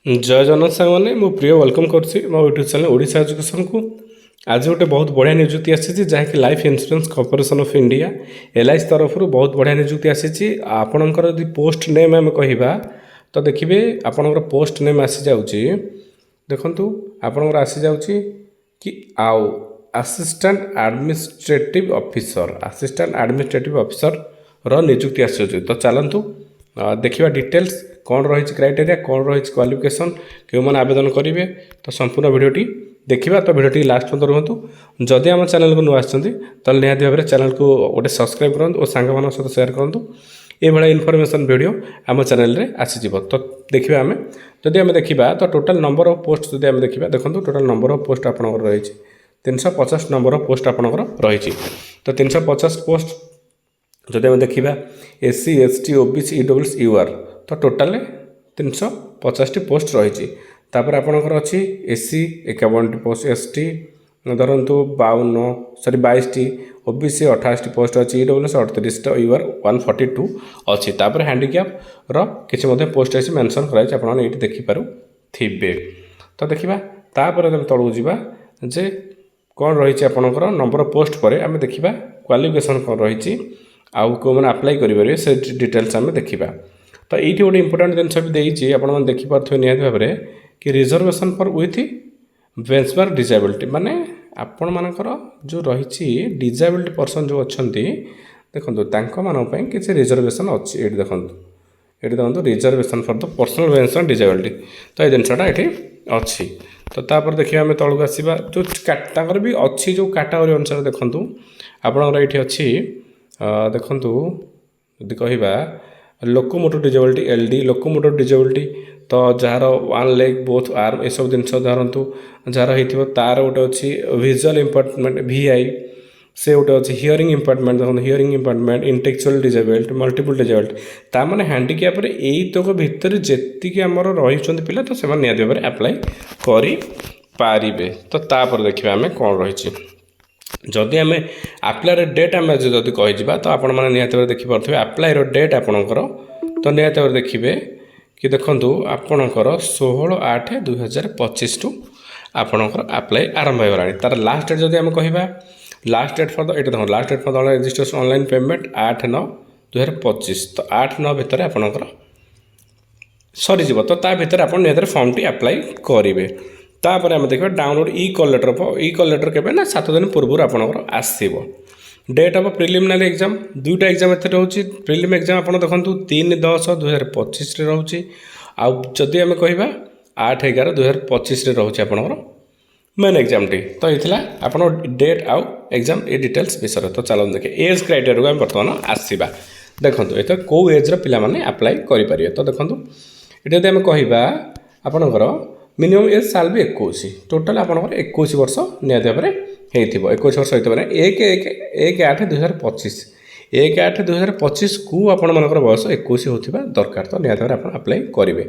जय जगन्नाथ सांगने मो प्रिय वेलकम करुच्ची मो यूट्यूब चैनल ओडिशा एजुकेशन को। आज गोटे बहुत बढ़िया निजुक्ति आसी जहाँकि life insurance corporation of India LIC तरफ बहुत बढ़िया निजुक्ति आसी। आपणकर यदि पोस्ट नेम आम कह तो देखिए आपणकर पोस्ट नेम आसी जाऊँगी। देखु आपणकर आसी जाऊँगी कि आउ असिस्टेंट एडमिनिस्ट्रेटिव ऑफिसर रो निजुक्ति आसी। तो चलतु देखा डिटेल्स कौन रही क्राइटेरिया कौन रही क्वालिफिकेशन क्यों मैंने आवेदन करेंगे। तो संपूर्ण भिडटी देखा तो भिडटी लास्ट पर्यंत रुहतु। जदि आम चैनल को नुआ तो निहाती भाव में चैनल को गोटे सब्सक्राइब करूँ और सांग मान सहित सेयार करूँ। ये इनफॉरमेशन वीडियो आम चैनल रे आसीज। तो देखा आम जदि आम देखा तो टोटाल नंबर ऑफ पोस्ट जदि आम देखा देखो टोटाल नंबर ऑफ पोस्ट आपंकर रही 350 नंबर ऑफ पोस्ट आपंकर रही। तो 350 पोस्ट जदि आम देखा SC ST OBC EWS UR तो टोटाल 350 पोस्ट रही। तापर आपणकर अच्छी SC 51 post ST धरतु 22 OBC 28 post अच्छी EWS 38 UR 142 अच्छी। तापर हैंडिक्याप किसी पोस्ट अच्छी मेंशन कराई आपने देखिपे। तो देखा तापर तलू जावा जे कौन रही आपणकर नंबर ऑफ पोस्ट पर आम देखा क्वालिफिकेशन कौन रही आउ कौ मैंने अप्लाई करेंगे से डिटेल्स आम देखा। तो ये गोटे इंपोर्टाट जिन भी देखिए आपने देखिपे निहत भाव में कि reservation for with benchmark disability माने आपण मानकर जो रही डिजेबिलिटी पर्सन जो अच्छा देखो किसी रिजर्वेशन अच्छी। ये देखो reservation for the personal benchmark disability. तो ये जिनसा ये अच्छी। तो तापर देखिए आम तौक आसवा जो भी अच्छी जो कैटेगरी अनुसार देखूँ आपंकर ये अच्छी देखु यदि कह locomotive disability LD locomotive disability तो जार 1 लेग बोथ आर्म ये सब जिन धरतु जार हो तार गोटे अच्छी विजुअल इम्पार्टमेंट VI से गोटे अच्छी हियरिंग इम्पार्टमेंट देखो hearing impairment intellectual disability multiple disability ताने हैंडिक्याप यही तक भितर जी आमर रही पिला तो से निहत भाव में अप्लाई करें। तो तापर देखिए आम कौन रही जदि आम अप्लाई डेट आम जब कहीजा तो आपण मैंने निहत भाव देखिपे अप्लाई डेट आपणकर तो निहत भाव देखिए कि देखु आपणकर 16/8/2025 टू आपणकर अप्लाई आरंभ होगा। तार लास्ट डेट जदि आम कह लास्ट डेट फॉर द ये देखो last date for the registration online payment 8/9/2025 तो 8/9 भितर आपणकर सरीज तो ता भितर आप निहत फॉर्म टी अप्लाई करेंगे। तापर आम देखा डाउनलोड ई-कॉल लेटर के 7 दिन पूर्व आपंकर आसो। डेट ऑफ प्रिलिमिनारी एग्जाम दुईटा एग्जाम एथे रोचे प्रिलिम एग्जाम आप देखो 3/10/2025 रोचे आदि आम कह 8/11/2025 रोचे आपंकर मेन एग्जाम टी। तो ये आप डेट आउ एग्जाम ये डिटेल्स विषय। तो चलो देखे एज क्राइटेरिया को बर्तमान आसवा। देखो ये कौ एज्र पिलाने अप्लाई करेंगे। तो देखो ये आम कह आपणकर मिनिमम एज साल भी 21 टोटाल आपंकर 21 वर्ष निहत भाव में 21 वर्ष होते 1/8/2025 1/8/2025 को आपण मानकर बयस 21 होता दरकार। तो निहत भाव में अप्लाई करेंगे।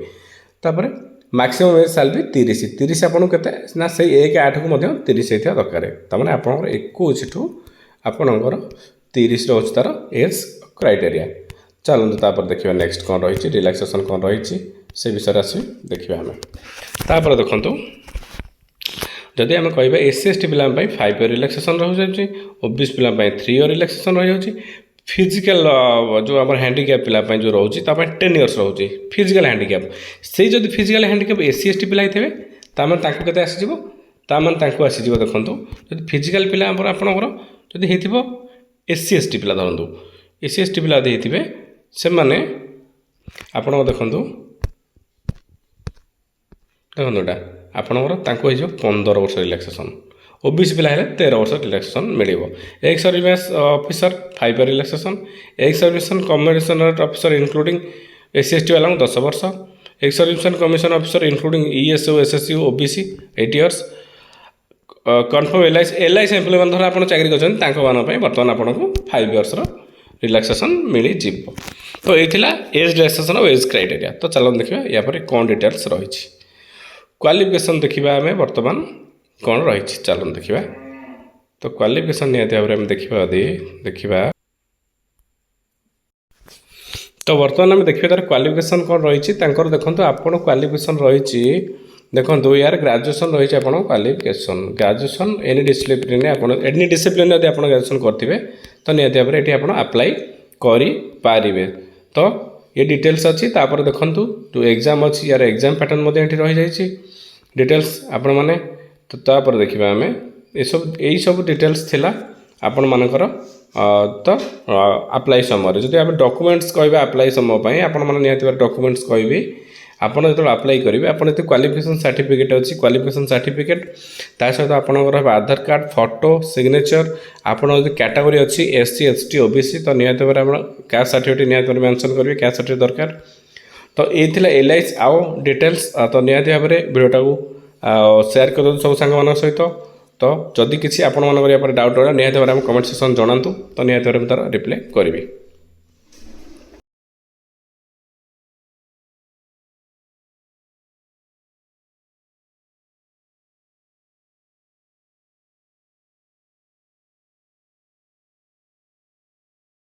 तापर मैक्सिमम एज साल भी 30 आपको के ना से 1/8 को 30 होता दरकार। तमें आपंकर 21 ठू आपणकर 30 रोच तार एज क्राइटेरिया। चलते तापर देखिए नेक्स्ट कौन रही रिलैक्सेशन कौन रही से विषय आस देखा आम। तापर देखु जदि आम कह SC ST पिला 5 इयर रिलैक्सेशन रही OBC पिला 3 इयर रिलैक्सेशन रही फिजिकल जो आम हैंडिक्याप पिला जो रोचे 10 इयर्स रोचे फिजिकल हैंडिक्याप से जब फिजिकल हैंडिक्याप SC ST पिला थे के आसीज। देखो जब फिजिकल पिला आपंकर जब हो SC ST पिला धरतु SC ST पिला होते से मैंने आप देखु देखो आपंकर 15 वर्ष रिलैक्सेशन OBC पिला 13 वर्ष रिलैक्सेशन मिल एक सर्विस ऑफिसर 5 इयर रिलैक्सेशन एक service commissionerate officer including SC ST वाला 10 वर्ष एक service commission officer including ESO SSU OBC 8 years confirm LIC employ मान धर आप चाकरी कर बर्तमान आपको 5 इयर्स रिलैक्सेशन मिल जाव। तो ये एज रिलैक्सेशन और एज क्राइटेरिया। तो चलो देखिए या कौन डिटेल्स रही क्वालिफिकेशन देखा आम बर्तमान कौन रही चलो देखा। तो क्वालिफिकेशन निहत भाव में देखा देखा तो बर्तमान आम देखिए तार क्वालिफिकेशन कौन रही देखो आप क्वालिफिकेशन रही देखो यार ग्रेजुएशन रही आप qualification graduation any discipline any discipline यदि आप ग्रेजुएशन करेंगे तो निहती भाव में ये आप अप्लाई करें तो ये डिटेल्स अच्छी तापर देखूँ जो एग्जाम अच्छी यार एग्जाम पैटर्न ये रही जाइए डिटेल्स आपण मैंने तो तापर देखा आम यही सब डिटेल्स थिला आपण मानकर तो अप्लाई समय जब आप डॉक्यूमेंट्स कहे अप्लाई समय आपण मैंने निहती डॉक्यूमेंट्स कहि आपड़ जो अप्लाई करेंगे आपड़ जो क्वालिफिकेशन सर्टिफिकेट अच्छी क्वालिफिकेशन सर्टिफिकेट ता सहित आपंकर आधार कार्ड फोटो सिग्नेचर आपड़ जो कैटेगरी अच्छी SC ST OBC तो निहती भाव में कास्ट सर्टिफिकेट निहती मेंशन करेंगे कास्ट सर्टिफिकेट दरकार तो ये LIC आओ डिटेल्स तो निहती भाव में भिडियोटा को सेयार कर सब सांग सहित तो जदि किसी आपण डाउट रहा निहती भाव में कमेंट सेक्शन जनातु तो निहती भाव में तार रिप्लाई करी।